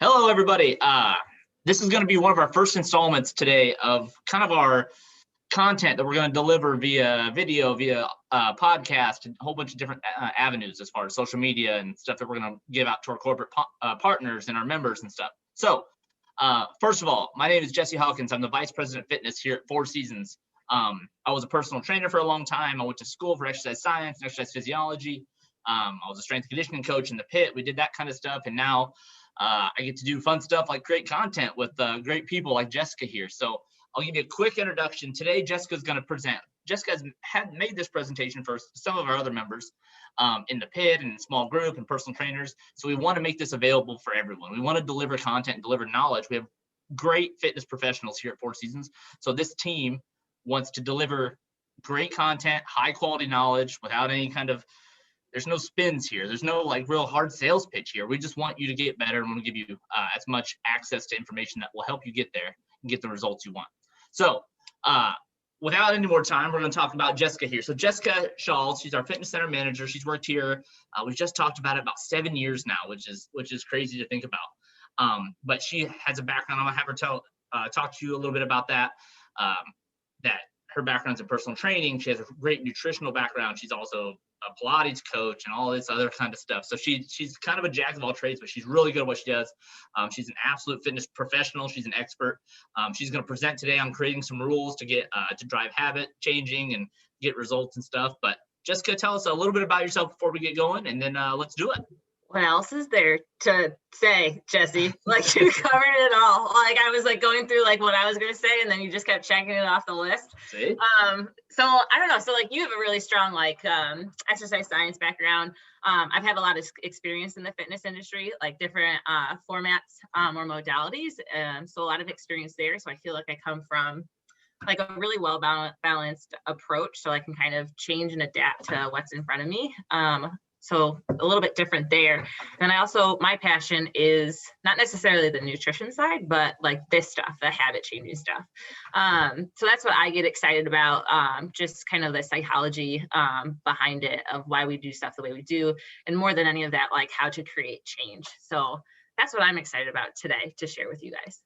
Hello, everybody. This is going to be one of our first installments today of kind of our content that we're going to deliver via video, via podcast, and a whole bunch of different avenues as far as social media and stuff that we're going to give out to our corporate partners and our members and stuff. So, first of all, my name is Jesse Hawkins. I'm the Vice President of Fitness here at Four Seasons. I was a personal trainer for a long time. I went to school for exercise science and exercise physiology. I was a strength conditioning coach in the pit. We did that kind of stuff. And now I get to do fun stuff like create content with great people like Jessica here. So I'll give you a quick introduction. Today, Jessica's going to present. Jessica had made this presentation for some of our other members in the pit and small group and personal trainers. So we want to make this available for everyone. We want to deliver content and deliver knowledge. We have great fitness professionals here at Four Seasons. So this team wants to deliver great content, high quality knowledge without any kind of, there's no spins here. There's no like real hard sales pitch here. We just want you to get better and want to give you as much access to information that will help you get there and get the results you want. So without any more time, we're going to talk about Jessica here. So Jessica Shaw, she's our fitness center manager. She's worked here. We've just talked about it about 7 years now, which is crazy to think about. But she has a background. I'm going to have her talk to you a little bit about that. That her background's in personal training. She has a great nutritional background. She's also a Pilates coach and all this other kind of stuff. So she's kind of a jack of all trades, but she's really good at what she does. She's an absolute fitness professional. She's an expert. She's going to present today on creating some rules to get to drive habit changing and get results and stuff. But Jessica, tell us a little bit about yourself before we get going, and then let's do it. What else is there to say, Jesse? Like, you covered it all. Like, I was like going through like what I was going to say, and then you just kept checking it off the list. See? So I don't know. So like, you have a really strong like exercise science background. I've had a lot of experience in the fitness industry, like different formats or modalities. So a lot of experience there. So I feel like I come from like a really well balanced approach, so I can kind of change and adapt to what's in front of me. So a little bit different there. And I also, my passion is not necessarily the nutrition side, but like this stuff, the habit changing stuff. So that's what I get excited about, just kind of the psychology behind it of why we do stuff the way we do. And more than any of that, like how to create change. So that's what I'm excited about today to share with you guys.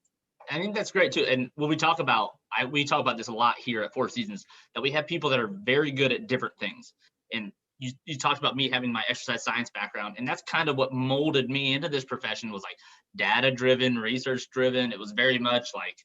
I think that's great too. And when we talk about, we talk about this a lot here at Four Seasons, that we have people that are very good at different things. And you talked about me having my exercise science background, and that's kind of what molded me into this profession, was like data driven, research driven. It was very much like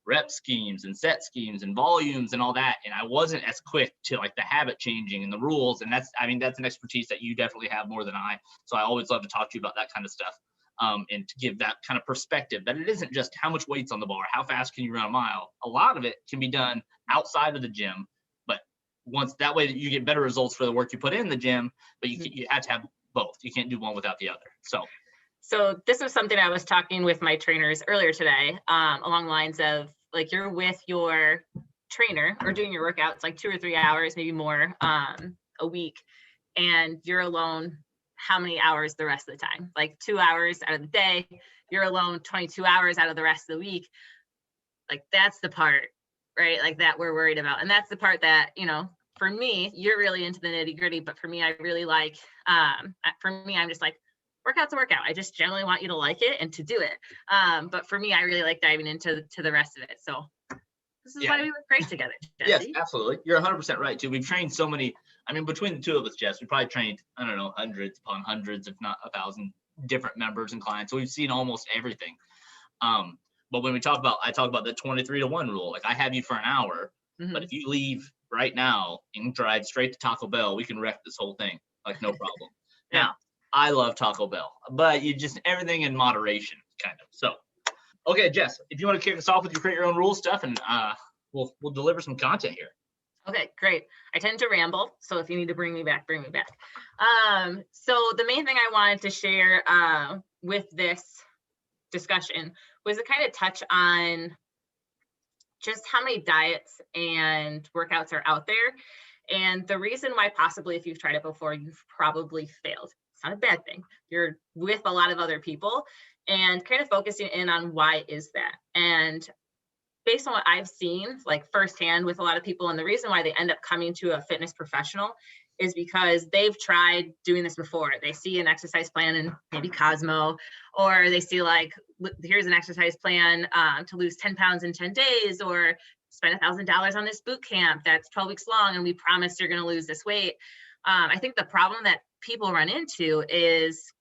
rep schemes and set schemes and volumes and all that. And I wasn't as quick to like the habit changing and the rules. And that's an expertise that you definitely have more than I. So I always love to talk to you about that kind of stuff. And to give that kind of perspective that it isn't just how much weight's on the bar, how fast can you run a mile. A lot of it can be done outside of the gym. Once that way you get better results for the work you put in the gym, but you have to have both. You can't do one without the other. So this was something I was talking with my trainers earlier today, along the lines of like, you're with your trainer or doing your workouts like 2 or 3 hours, maybe more a week, and you're alone how many hours the rest of the time? Like 2 hours out of the day, you're alone 22 hours out of the rest of the week. Like, that's the part, right? Like that we're worried about. And that's the part that, you know, for me, you're really into the nitty gritty, but for me, I really like, I'm just like, workout's a workout. I just generally want you to like it and to do it. But for me, I really like diving into the rest of it. So this is why we work great together, Jesse. Yes, absolutely. You're 100% right too. We've trained so many, between the two of us, Jess, we probably trained, I don't know, hundreds upon hundreds, if not 1,000 different members and clients. So we've seen almost everything. But when I talk about the 23-to-1 rule, like I have you for an hour, but if you leave right now and drive straight to Taco Bell, we can wreck this whole thing, like no problem. Now, I love Taco Bell, but you just, everything in moderation, kind of. So, okay, Jess, if you want to kick us off with your create your own rules stuff, and we'll deliver some content here. Okay, great. I tend to ramble, so if you need to bring me back, bring me back. So the main thing I wanted to share with this discussion was to kind of touch on just how many diets and workouts are out there. And the reason why possibly, if you've tried it before, you've probably failed. It's not a bad thing. You're with a lot of other people and kind of focusing in on why is that. And based on what I've seen, like firsthand with a lot of people, and the reason why they end up coming to a fitness professional is because they've tried doing this before. They see an exercise plan in maybe Cosmo, or they see like, here's an exercise plan to lose 10 pounds in 10 days, or spend $1,000 on this boot camp that's 12 weeks long, and we promise you're going to lose this weight. I think the problem that people run into is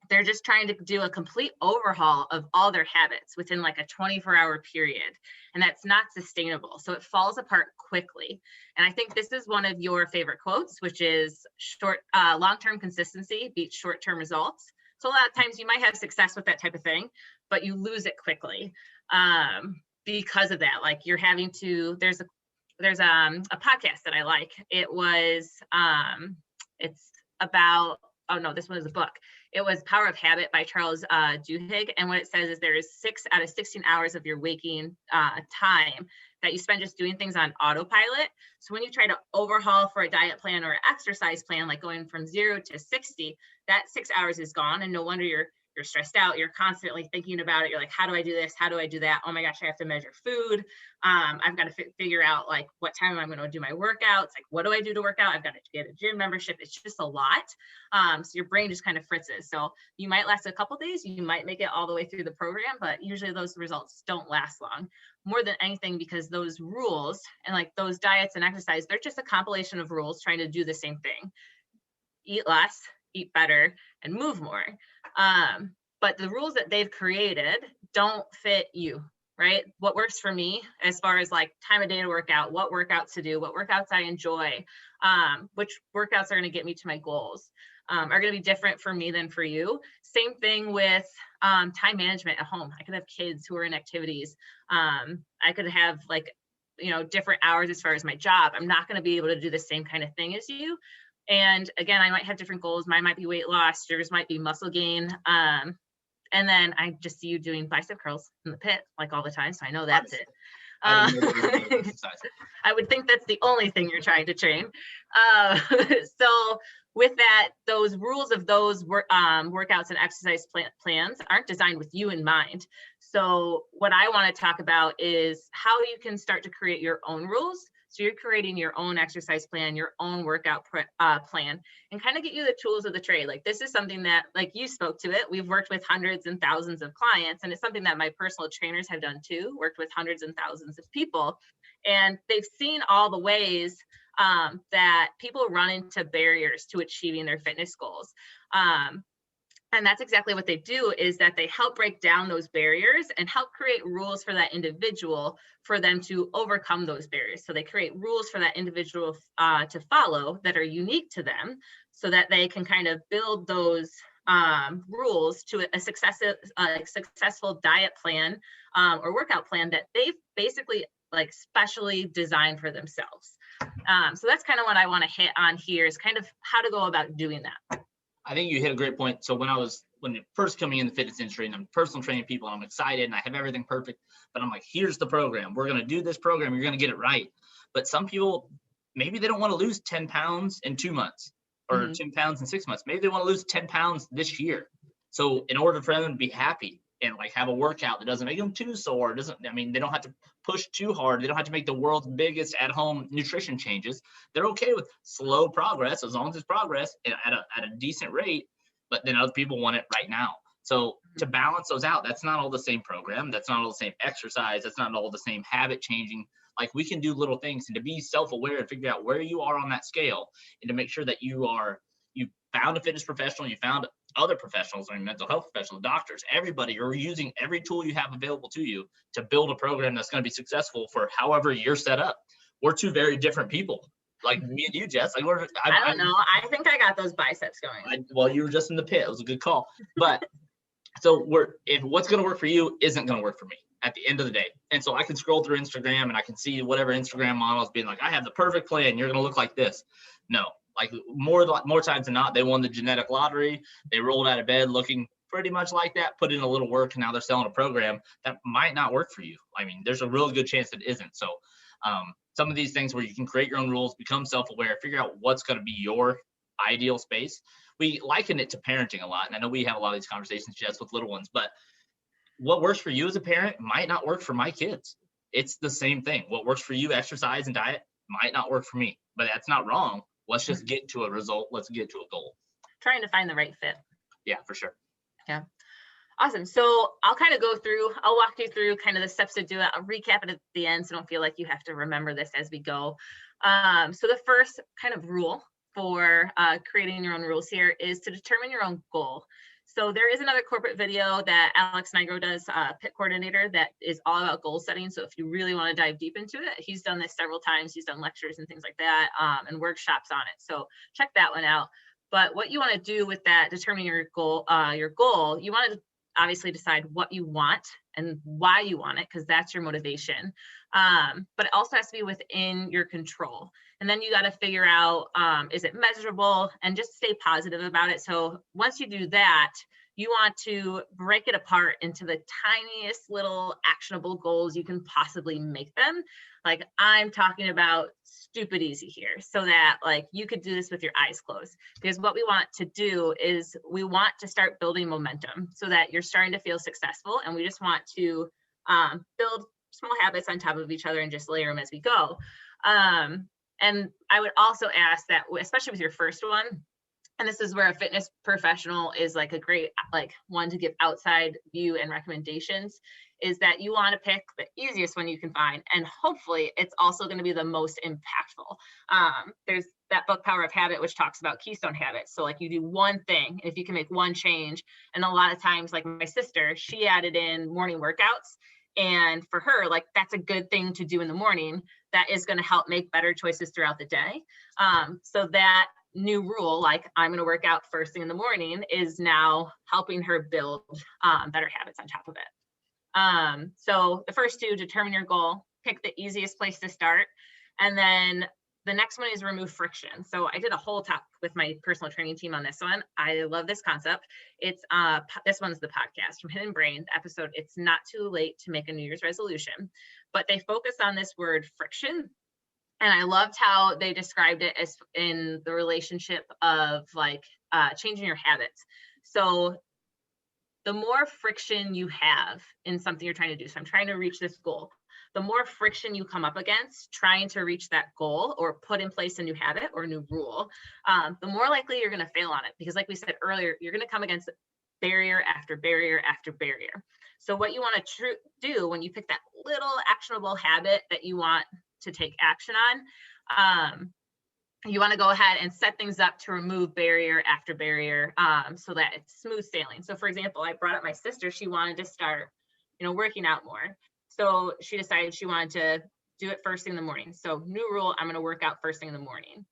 they're just trying to do a complete overhaul of all their habits within like a 24-hour period. And that's not sustainable. So it falls apart quickly. And I think this is one of your favorite quotes, which is long-term consistency beats short-term results. So a lot of times you might have success with that type of thing, but you lose it quickly because of that. Like you're having to, there's a podcast that I like. It was, it's about, oh no, this one is a book. It was Power of Habit by Charles Duhigg. And what it says is there is 6 out of 16 hours of your waking time that you spend just doing things on autopilot. So when you try to overhaul for a diet plan or exercise plan, like going from 0 to 60, that 6 hours is gone. And no wonder you're stressed out. You're constantly thinking about it. You're like, how do I do this? How do I do that? Oh my gosh, I have to measure food. I've got to figure out like what time I'm going to do my workouts. Like, what do I do to work out? I've got to get a gym membership. It's just a lot. So your brain just kind of fritzes. So you might last a couple days. You might make it all the way through the program, but usually those results don't last long, more than anything, because those rules and like those diets and exercise, they're just a compilation of rules trying to do the same thing. Eat less, eat better, and move more. But the rules that they've created don't fit you, right? What works for me as far as like time of day to work out, what workouts to do, what workouts I enjoy, which workouts are going to get me to my goals, are going to be different for me than for you. Same thing with time management at home. I could have kids who are in activities. I could have like, different hours as far as my job. I'm not going to be able to do the same kind of thing as you. And again, I might have different goals. Mine might be weight loss, yours might be muscle gain. And then I just see you doing bicep curls in the pit like all the time. So I know that's it. I would think that's the only thing you're trying to train. So with that, those rules of those workouts and exercise plans aren't designed with you in mind. So what I want to talk about is how you can start to create your own rules. So you're creating your own exercise plan, your own workout plan, and kind of get you the tools of the trade. Like this is something that, like you spoke to it, we've worked with hundreds and thousands of clients, and it's something that my personal trainers have done too, worked with hundreds and thousands of people. And they've seen all the ways that people run into barriers to achieving their fitness goals. And that's exactly what they do, is that they help break down those barriers and help create rules for that individual for them to overcome those barriers. So they create rules for that individual to follow that are unique to them, so that they can kind of build those rules to a successful diet plan or workout plan that they've basically like specially designed for themselves. So that's kind of what I want to hit on here, is kind of how to go about doing that. I think you hit a great point. So when first coming in the fitness industry and I'm personal training people, and I'm excited and I have everything perfect, but I'm like, here's the program. We're going to do this program. You're going to get it right. But some people, maybe they don't want to lose 10 pounds in 2 months or 10 pounds in 6 months. Maybe they want to lose 10 pounds this year. So in order for them to be happy and like have a workout that doesn't make them too sore, they don't have to push too hard. They don't have to make the world's biggest at-home nutrition changes. They're okay with slow progress, as long as it's progress at a decent rate, but then other people want it right now. So to balance those out, that's not all the same program. That's not all the same exercise. That's not all the same habit changing. Like we can do little things, and to be self-aware and figure out where you are on that scale, and to make sure that you found a fitness professional, you found other professionals, mental health professionals, doctors, everybody, you're using every tool you have available to you to build a program that's going to be successful for however you're set up. We're two very different people. Like me and you, Jess. Like I don't know. I think I got those biceps going. Well, you were just in the pit. It was a good call. But so if what's going to work for you isn't going to work for me at the end of the day. And so I can scroll through Instagram and I can see whatever Instagram model is being like, I have the perfect plan. You're going to look like this. No. Like more times than not, they won the genetic lottery. They rolled out of bed looking pretty much like that, put in a little work, and now they're selling a program that might not work for you. There's a real good chance that it isn't. So some of these things where you can create your own rules, become self-aware, figure out what's going to be your ideal space. We liken it to parenting a lot. And I know we have a lot of these conversations, Jess, with little ones, but what works for you as a parent might not work for my kids. It's the same thing. What works for you, exercise and diet, might not work for me, but that's not wrong. Let's just get to a result. Let's get to a goal. Trying to find the right fit. Yeah, for sure. Yeah. Awesome. So I'll kind of I'll walk you through kind of the steps to do it. I'll recap it at the end, so don't feel like you have to remember this as we go. So the first kind of rule for creating your own rules here is to determine your own goal. So there is another corporate video that Alex Nigro does, PIT coordinator, that is all about goal setting. So if you really want to dive deep into it, he's done this several times. He's done lectures and things like that, and workshops on it. So check that one out. But what you want to do with that, determining your goal, you want to obviously decide what you want and why you want it, because that's your motivation. But it also has to be within your control. And then you got to figure out, is it measurable, and just stay positive about it. So once you do that, you want to break it apart into the tiniest little actionable goals you can possibly make them. Like, I'm talking about stupid easy here, so that like you could do this with your eyes closed. Because what we want to do is we want to start building momentum so that you're starting to feel successful. And we just want to build small habits on top of each other and just layer them as we go. And I would also ask that, especially with your first one, and this is where a fitness professional is like a great one to give outside view and recommendations, is that you want to pick the easiest one you can find, and hopefully it's also going to be the most impactful. There's that book, Power of Habit, which talks about keystone habits. So like, you do one thing, if you can make one change. And a lot of times, like my sister, she added in morning workouts, and for her, like, that's a good thing to do in the morning. That is going to help make better choices throughout the day. So that new rule, like, I'm going to work out first thing in the morning, is now helping her build better habits on top of it. So the first two, determine your goal, pick the easiest place to start. And then the next one is remove friction. So I did a whole talk with my personal training team on this one. I love this concept. It's this one's the podcast from Hidden Brains episode, It's Not Too Late to Make a New Year's Resolution. But they focus on this word friction. And I loved how they described it as in the relationship of like changing your habits. So the more friction you have in something you're trying to do, so I'm trying to reach this goal, the more friction you come up against trying to reach that goal or put in place a new habit or a new rule, the more likely you're going to fail on it. Because like we said earlier, you're going to come against barrier after barrier after barrier. So what you want to do when you pick that little actionable habit that you want to take action on, you want to go ahead and set things up to remove barrier after barrier, so that it's smooth sailing. So for example, I brought up my sister. She wanted to start, working out more. So she decided she wanted to do it first thing in the morning. So new rule, I'm going to work out first thing in the morning.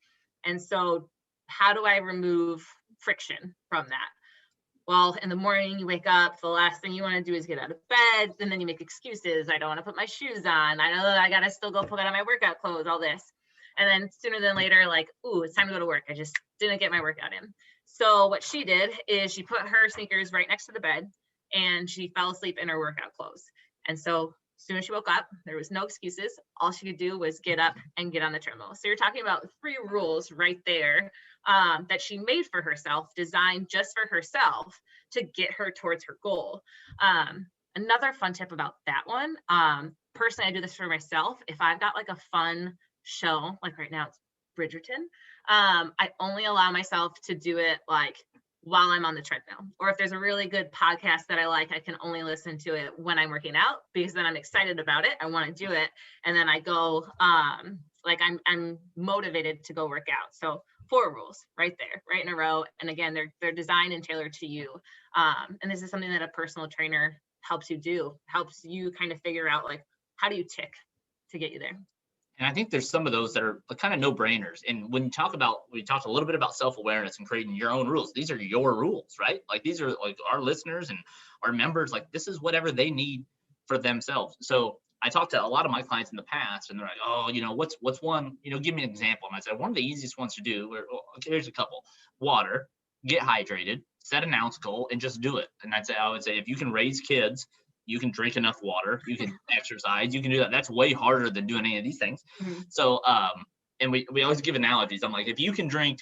And so how do I remove friction from that? Well, in the morning, you wake up, the last thing you want to do is get out of bed, and then you make excuses. I don't want to put my shoes on. I know I got to still go put on my workout clothes, all this. And then sooner than later, like, ooh, it's time to go to work. I just didn't get my workout in. So what she did is she put her sneakers right next to the bed, and she fell asleep in her workout clothes. And so as soon as she woke up, there was no excuses. All she could do was get up and get on the treadmill. So you're talking about 3 rules right there that she made for herself, designed just for herself to get her towards her goal. Another fun tip about that one, personally, I do this for myself. If I've got like a fun show, like right now it's Bridgerton, I only allow myself to do it like while I'm on the treadmill. Or if there's a really good podcast that I like, I can only listen to it when I'm working out, because then I'm excited about it. I want to do it. And then I go, like I'm motivated to go work out. So 4 rules right there, right in a row. And again, they're designed and tailored to you. And this is something that a personal trainer helps you do, helps you kind of figure out like, how do you tick to get you there? And I think there's some of those that are kind of no-brainers. And when we talked a little bit about self-awareness and creating your own rules. These are your rules, right? Like, these are like our listeners and our members, like, this is whatever they need for themselves. So I talked to a lot of my clients in the past, and they're like, oh, what's one, give me an example. And I said, one of the easiest ones to do, here's a couple: water, get hydrated, set an ounce goal, and just do it. And I would say, if you can raise kids, you can drink enough water, you can exercise, you can do that. That's way harder than doing any of these things. Mm-hmm. So, and we always give analogies. I'm like, if you can drink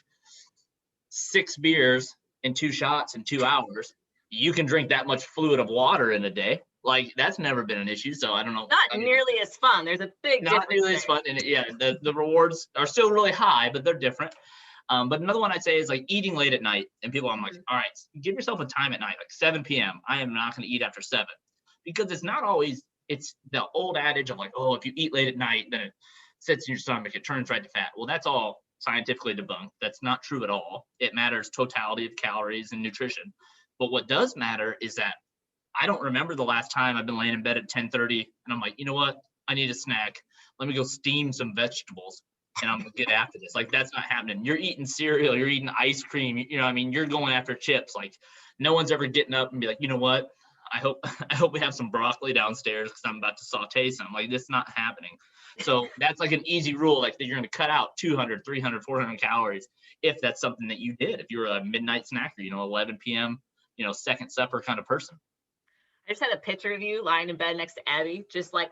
6 beers and 2 shots in 2 hours, you can drink that much fluid of water in a day. Like, that's never been an issue. So I don't know. Not nearly as fun. There's a big difference. Not nearly as fun. And yeah, the rewards are still really high, but they're different. But another one I'd say is like eating late at night. And people, I'm like, all right, give yourself a time at night, like 7 p.m. I am not going to eat after 7, because it's not always, it's the old adage of like, oh, if you eat late at night, then it sits in your stomach, it turns right to fat. Well, that's all scientifically debunked. That's not true at all. It matters totality of calories and nutrition. But what does matter is that I don't remember the last time I've been laying in bed at 10:30 and I'm like, you know what? I need a snack. Let me go steam some vegetables and I'm gonna get after this. Like, that's not happening. You're eating cereal, you're eating ice cream, you know, I mean, you're going after chips. Like, no one's ever getting up and be like, you know what? I hope we have some broccoli downstairs because I'm about to saute some. Like, this is not happening. So that's like an easy rule, like that you're going to cut out 200, 300, 400 calories if that's something that you did. If you're a midnight snacker, 11 p.m., second supper kind of person. I just had a picture of you lying in bed next to Abby, just like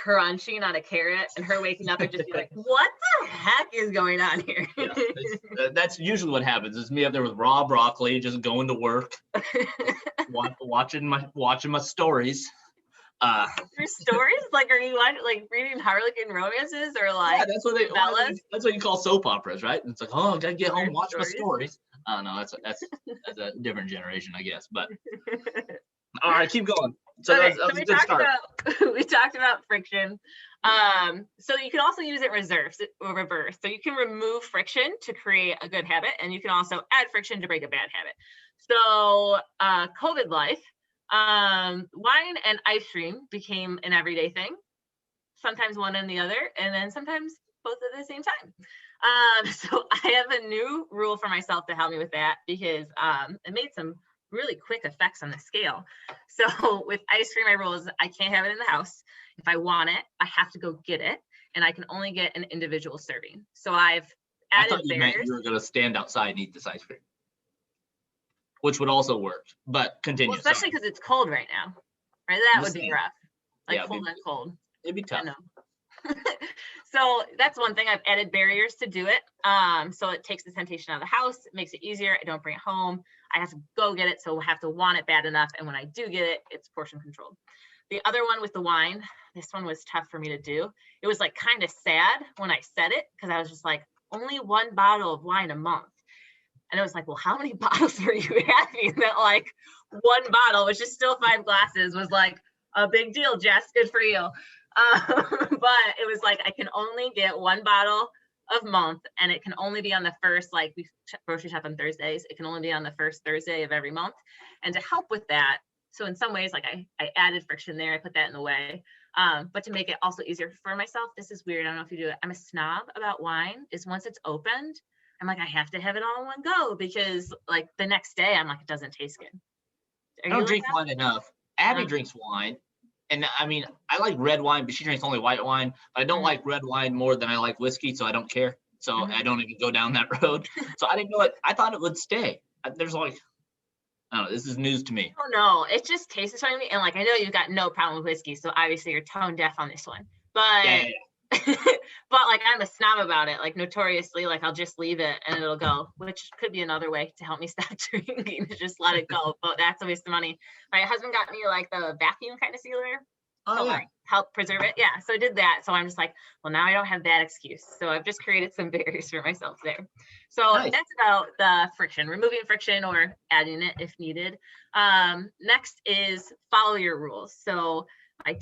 crunching on a carrot, and her waking up and just be like, what the heck is going on here? Yeah, that's usually what happens. It's me up there with raw broccoli, just going to work, watching my stories. Your stories? Like, are you like reading Harlequin romances or like? Yeah, that's what you call soap operas, right? And it's like, oh, I gotta get home, and watch my stories. No, that's a different generation, I guess. But all right, keep going. So okay, that was a good start. We talked about friction. So you can also use it reverse. So you can remove friction to create a good habit, and you can also add friction to break a bad habit. So COVID life, wine and ice cream became an everyday thing. Sometimes one and the other, and then sometimes both at the same time. So I have a new rule for myself to help me with that, because it made some really quick effects on the scale. So with ice cream, my rule is I can't have it in the house. If I want it, I have to go get it, and I can only get an individual serving. So I've added I thought you meant you were going to stand outside and eat this ice cream, which would also work. But continue. Well, especially because it's cold right now. Right, that would be rough. Like, full on cold. It'd be tough. I know. So that's one thing. I've added barriers to do it. So it takes the temptation out of the house. It makes it easier. I don't bring it home. I have to go get it. So I have to want it bad enough. And when I do get it, it's portion controlled. The other one with the wine, this one was tough for me to do. It was like kind of sad when I said it, because I was just like, only one bottle of wine a month. And it was like, well, how many bottles are you having? That like one bottle, which is still 5 glasses, was like a big deal, Jess. Good for you. But it was like, I can only get one bottle of month, and it can only be on the first, like, we grocery shop on Thursdays. It can only be on the first Thursday of every month. And to help with that, so in some ways, like I added friction there, I put that in the way. But to make it also easier for myself, this is weird, I don't know if you do it. I'm a snob about wine, is once it's opened, I'm like, I have to have it all in one go, because like the next day I'm like, it doesn't taste good. I don't drink wine enough. Abby drinks wine. And I mean, I like red wine, but she drinks only white wine. But I don't like red wine more than I like whiskey, so I don't care. So I don't even go down that road. So I didn't know it. I thought it would stay. There's like, I don't know, this is news to me. Oh no, it just tastes funny to me. And like, I know you've got no problem with whiskey, so obviously you're tone deaf on this one. But Yeah. but like, I'm a snob about it. Like, notoriously, like, I'll just leave it and it'll go, which could be another way to help me stop drinking, to just let it go. But that's a waste of money. My husband got me like the vacuum kind of sealer. Oh, yeah. Like, help preserve it. Yeah. So I did that. So I'm just like, well, now I don't have that excuse. So I've just created some barriers for myself there. So Nice. That's about the friction, removing friction or adding it if needed. Next is follow your rules. So my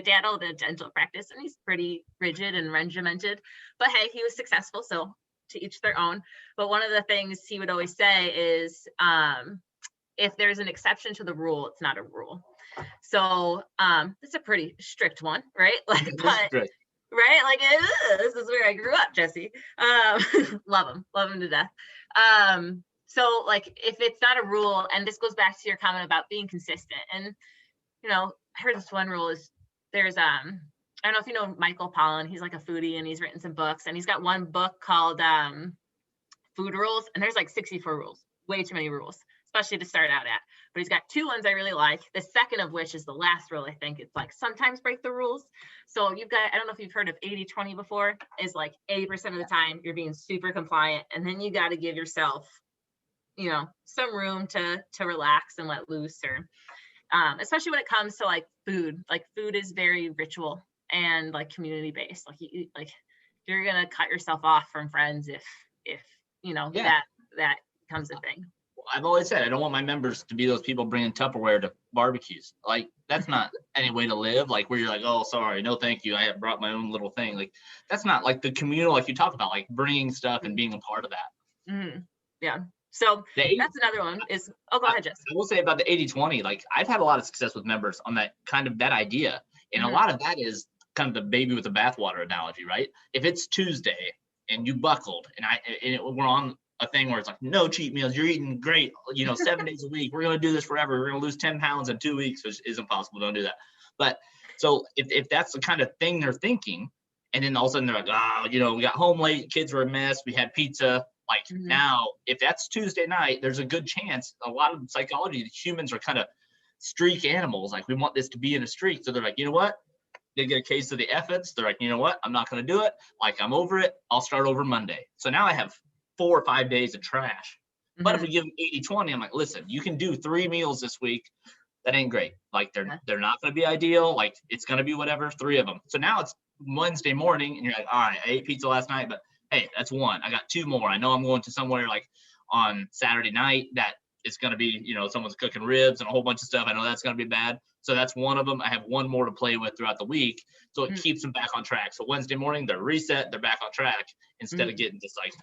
dad owned a dental practice, and he's pretty rigid and regimented, but hey, he was successful. So to each their own. But one of the things he would always say is, if there's an exception to the rule, it's not a rule. So it's a pretty strict one, right? Like, but right, like, this is where I grew up, Jesse. Love him to death. So like, if it's not a rule, and this goes back to your comment about being consistent, and I heard this one rule is, there's I don't know if you know Michael Pollan. He's like a foodie, and he's written some books, and he's got one book called Food Rules, and there's like 64 rules, way too many rules, especially to start out at. But he's got 2 ones I really like. The second of which is the last rule. I think it's like, sometimes break the rules. So you've got, I don't know if you've heard of 80-20 before, is like 80% of the time you're being super compliant, and then you got to give yourself, some room to relax and let loose, or especially when it comes to like food. Like, food is very ritual and like community based. Like, you're gonna cut yourself off from friends if Yeah. that becomes a thing. I've always said I don't want my members to be those people bringing Tupperware to barbecues. Like that's not any way to live. Like where you're like, oh, sorry, no, thank you. I have brought my own little thing. Like that's not like the communal, like you talk about, like bringing stuff and being a part of that. Mm-hmm. Yeah. So that's another one is, oh, go ahead, Jess. I will say about the 80-20, like I've had a lot of success with members on that kind of that idea. And a lot of that is kind of the baby with the bathwater analogy, right? If it's Tuesday and you buckled we're on a thing where it's like no cheat meals, you're eating great, 7 days a week. We're going to do this forever. We're going to lose 10 pounds in 2 weeks, which is impossible. Don't do that. But so if that's the kind of thing they're thinking, and then all of a sudden they're like, oh, we got home late, kids were a mess, we had pizza. Like now, if that's Tuesday night, there's a good chance, a lot of psychology, humans are kind of streak animals. Like we want this to be in a streak. So they're like, you know what? They get a case of the efforts. They're like, you know what? I'm not going to do it. Like I'm over it. I'll start over Monday. So now I have 4 or 5 days of trash. But if we give them 80-20, I'm like, listen, you can do 3 meals this week. That ain't great. Like they're not going to be ideal. Like it's going to be whatever, 3 of them. So now it's Wednesday morning and you're like, all right, I ate pizza last night, but hey, that's 1. I got 2 more. I know I'm going to somewhere like on Saturday night that it's going to be, someone's cooking ribs and a whole bunch of stuff. I know that's going to be bad. So that's 1 of them. I have 1 more to play with throughout the week. So it keeps them back on track. So Wednesday morning, they're reset. They're back on track instead of getting just like,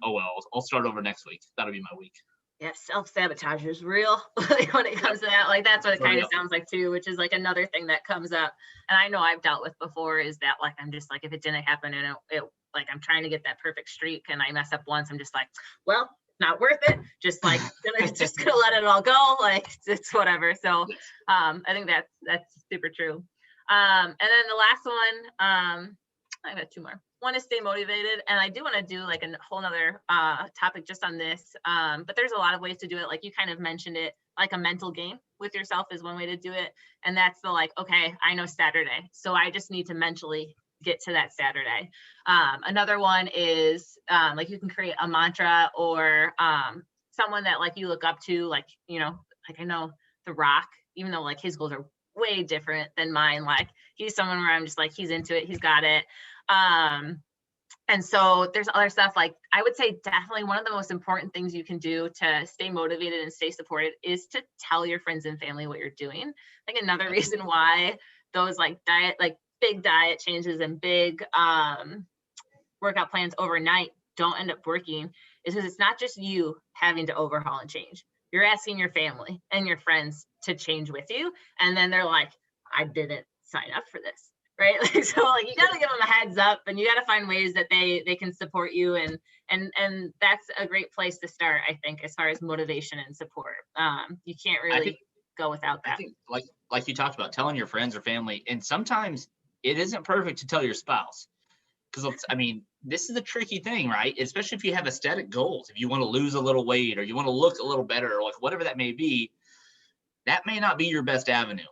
oh, well, I'll start over next week. That'll be my week. Yeah, self-sabotage is real when it comes to that. Like that's what it kind of sounds like too, which is like another thing that comes up. And I know I've dealt with before is that like I'm just like if it didn't happen and it like I'm trying to get that perfect streak and I mess up once, I'm just like, well, not worth it. Just like gonna let it all go. Like it's whatever. So I think that's super true. And then the last one, I got 2 more. One is stay motivated, and I do want to do like a whole nother topic just on this. But there's a lot of ways to do it. Like you kind of mentioned it, like a mental game with yourself is one way to do it. And that's the like, okay, I know Saturday, so I just need to mentally get to that Saturday. Another one is like you can create a mantra or someone that like you look up to, like, like I know The Rock, even though like his goals are way different than mine. Like he's someone where I'm just like, he's into it, he's got it. And so there's other stuff like I would say definitely one of the most important things you can do to stay motivated and stay supported is to tell your friends and family what you're doing. I think another reason why those like big diet changes and big workout plans overnight don't end up working is because it's not just you having to overhaul and change. You're asking your family and your friends to change with you. And then they're like, I didn't sign up for this. Right. Like, so like you got to give them a heads up and you got to find ways that they can support you. And that's a great place to start, I think, as far as motivation and support. You can't really go without that. I think like you talked about telling your friends or family, and sometimes it isn't perfect to tell your spouse. Because I mean, this is a tricky thing, right? Especially if you have aesthetic goals. If you want to lose a little weight or you want to look a little better or like whatever that may be, that may not be your best avenue.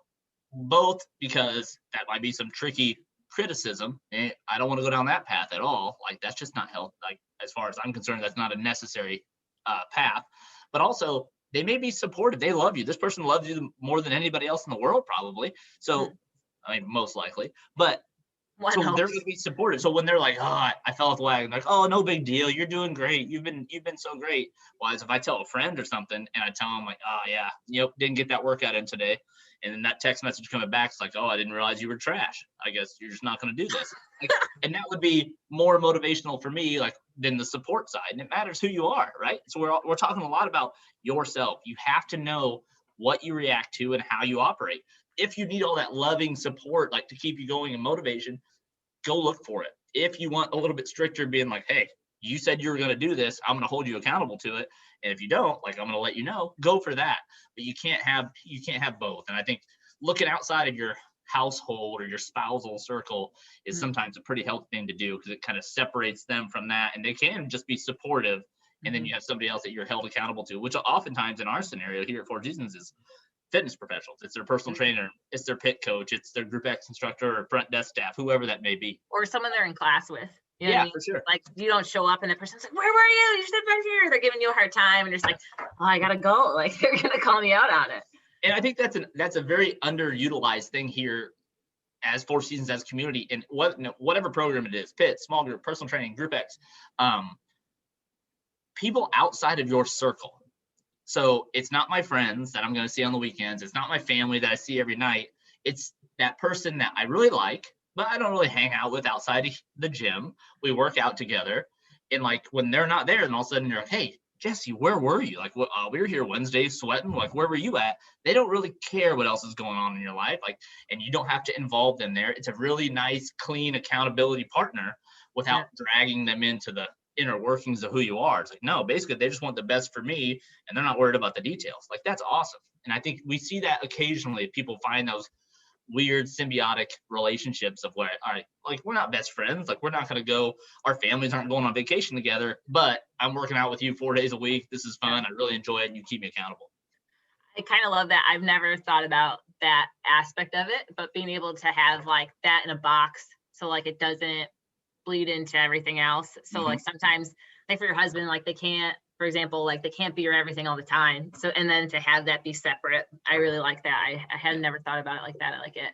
Both because that might be some tricky criticism. And I don't want to go down that path at all. Like that's just not healthy. Like as far as I'm concerned, that's not a necessary path. But also they may be supportive. They love you. This person loves you more than anybody else in the world, probably. So, I mean, most likely. But so they're going to be supportive. So when they're like, oh, I fell off the wagon, like, oh, no big deal. You're doing great. You've been so great. Whereas if I tell a friend or something and I tell them like, oh yeah, didn't get that workout in today. And then that text message coming back, it's like, oh, I didn't realize you were trash. I guess you're just not going to do this. Like, and that would be more motivational for me, like than the support side. And it matters who you are, right? So we're talking a lot about yourself. You have to know what you react to and how you operate. If you need all that loving support, like to keep you going and motivation, go look for it. If you want a little bit stricter, being like, hey, you said you were going to do this, I'm going to hold you accountable to it. And if you don't, like, I'm going to let you know, go for that. But you can't have both. And I think looking outside of your household or your spousal circle is sometimes a pretty healthy thing to do because it kind of separates them from that. And they can just be supportive. And then you have somebody else that you're held accountable to, which oftentimes in our scenario here at Four Seasons is fitness professionals. It's their personal trainer, it's their pit coach, it's their group X instructor or front desk staff, whoever that may be. Or someone they're in class with. You know what I mean? For sure. Like you don't show up and that person's like, where were you? You stood back here. They're giving you a hard time and you're just like, oh, I gotta go. Like they're gonna call me out on it. And I think that's a very underutilized thing here as Four Seasons, as a community, and whatever program it is, pit, small group, personal training, group X. people outside of your circle. So it's not my friends that I'm going to see on the weekends. It's not my family that I see every night. It's that person that I really like, but I don't really hang out with outside of the gym. We work out together. And like when they're not there, and all of a sudden you're like, hey, Jesse, where were you? Like, we were here Wednesday sweating. Like, where were you at? They don't really care what else is going on in your life. Like, and you don't have to involve them there. It's a really nice, clean accountability partner without dragging them into the inner workings of who you are. It's like, no, basically they just want the best for me and they're not worried about the details. Like, that's awesome. And I think we see that occasionally. People find those weird symbiotic relationships of where, all right, like we're not best friends. Like we're not going to go, our families aren't going on vacation together, but I'm working out with you 4 days a week. This is fun. I really enjoy it. And you keep me accountable. I kind of love that. I've never thought about that aspect of it, but being able to have like that in a box. So like it doesn't bleed into everything else. So like sometimes like for your husband, like they can't, for example, like they can't be your everything all the time. So, and then to have that be separate, I really like that. I had never thought about it like that. I like it.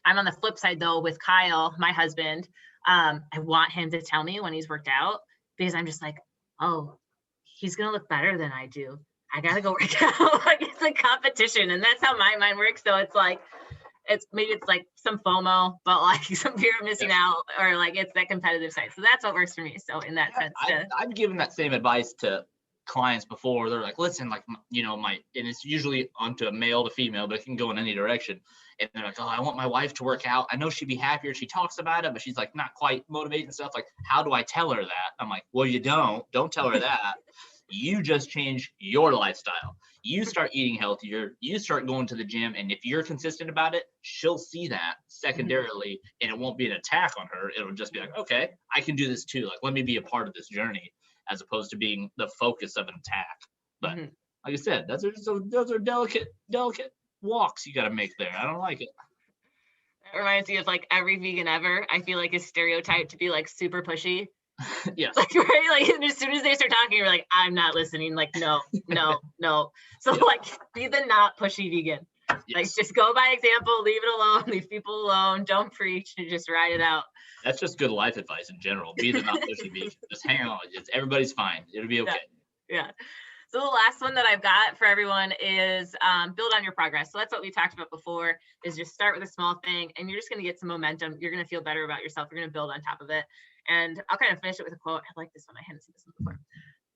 I'm on the flip side though, with Kyle, my husband. I want him to tell me when he's worked out because I'm just like, oh, he's going to look better than I do. I got to go work out. Like it's a competition. And that's how my mind works. So it's like, it's like some FOMO, but like some fear of missing out, or like it's that competitive side. So that's what works for me. So in that sense, I've given that same advice to clients before. They're like, listen, like, you know, and it's usually onto a male to female, but it can go in any direction. And they're like, oh, I want my wife to work out. I know she'd be happier if she talks about it, but she's like not quite motivated and stuff. Like, how do I tell her that? I'm like, well, you don't tell her that. You just change your lifestyle. You start eating healthier. You start going to the gym. And if you're consistent about it, she'll see that secondarily, and it won't be an attack on her. It'll just be like, okay, I can do this too. Like, let me be a part of this journey, as opposed to being the focus of an attack. But like I said, those are delicate walks you got to make there. I don't like it. It reminds me of like every vegan ever, I feel like is stereotyped to be like super pushy. Yes. Like, right? Like, and as soon as they start talking, you're like, I'm not listening. Like, no. So like, be the not pushy vegan. Yes. Like, just go by example, leave it alone, leave people alone, don't preach, and just ride it out. That's just good life advice in general. Be the not pushy vegan. Just hang on. Everybody's fine. It'll be okay. Yeah. So the last one that I've got for everyone is build on your progress. So that's what we talked about before, is just start with a small thing and you're just going to get some momentum. You're going to feel better about yourself. You're going to build on top of it. And I'll kind of finish it with a quote. I like this one. I hadn't seen this one before.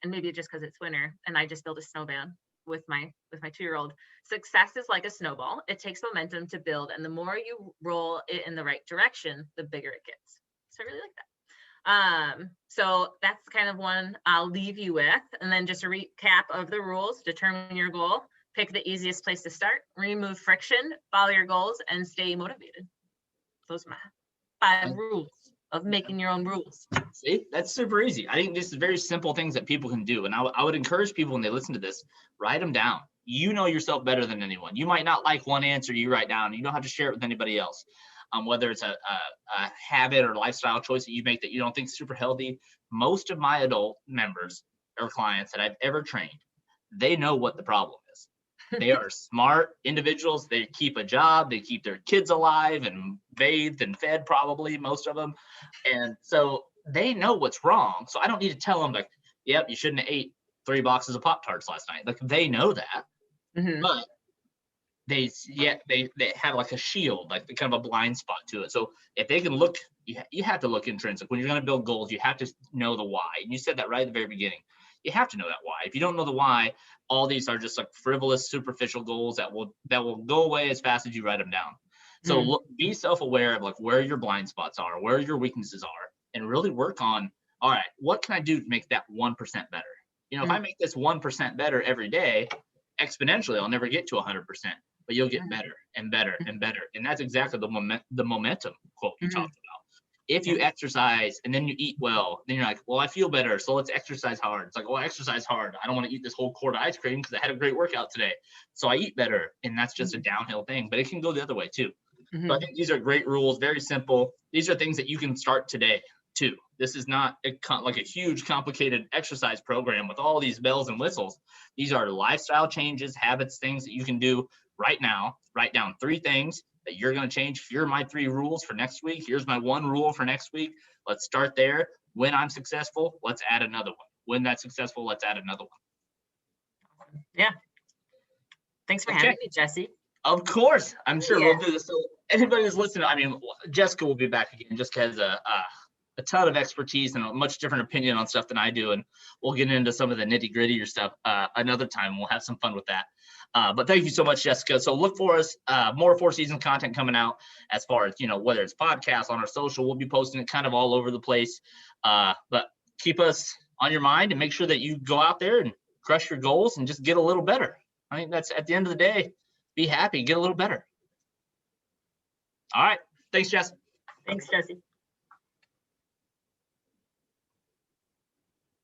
And maybe just because it's winter and I just built a snowman with my 2-year-old. Success is like a snowball. It takes momentum to build. And the more you roll it in the right direction, the bigger it gets. So I really like that. So that's kind of one I'll leave you with. And then just a recap of the rules: determine your goal, pick the easiest place to start, remove friction, follow your goals, and stay motivated. Those are my 5 rules of making your own rules. See, that's super easy. I think this is very simple things that people can do. And I would encourage people when they listen to this, write them down. You know yourself better than anyone. You might not like one answer you write down. You don't have to share it with anybody else. Whether it's a habit or lifestyle choice that you make that you don't think is super healthy. Most of my adult members or clients that I've ever trained, they know what the problem is. They are smart individuals. They keep a job. They keep their kids alive and bathed and fed, probably, most of them. And so they know what's wrong. So I don't need to tell them, like, yep, you shouldn't have ate 3 boxes of Pop-Tarts last night. Like, they know that. But they have like a shield, like kind of a blind spot to it. So if they can look, you have to look intrinsic. When you're going to build goals, you have to know the why. And you said that right at the very beginning. You have to know that why. If you don't know the why, all these are just like frivolous, superficial goals that will go away as fast as you write them down. So be self-aware of like where your blind spots are, where your weaknesses are, and really work on, all right, what can I do to make that 1% better? You know, if I make this 1% better every day, exponentially, I'll never get to 100%. But you'll get better and better and better. And that's exactly the momentum quote you talked about. If you exercise and then you eat well, then you're like, well, I feel better, so let's exercise hard. It's like, well, I exercise hard. I don't want to eat this whole quart of ice cream because I had a great workout today. So I eat better. And that's just a downhill thing. But it can go the other way too. So I think these are great rules, very simple. These are things that you can start today too. This is not like a huge, complicated exercise program with all these bells and whistles. These are lifestyle changes, habits, things that you can do right now. Write down 3 things that you're going to change. Here are my 3 rules for next week. Here's my 1 rule for next week. Let's start there. When I'm successful, let's add another one. when that's successful, let's add another one. Yeah. Thanks for having me, Jesse. Of course, I'm sure we'll do this. So anybody who's listening, I mean, Jessica will be back again. Jessica has a ton of expertise and a much different opinion on stuff than I do, and we'll get into some of the nitty gritty stuff another time. We'll have some fun with that. But thank you so much, Jessica. So look for us, more Four Seasons content coming out as far as, whether it's podcasts, on our social, we'll be posting it kind of all over the place. But keep us on your mind and make sure that you go out there and crush your goals and just get a little better. I think that's, at the end of the day, be happy, get a little better. All right. Thanks, Jess. Thanks, Jesse.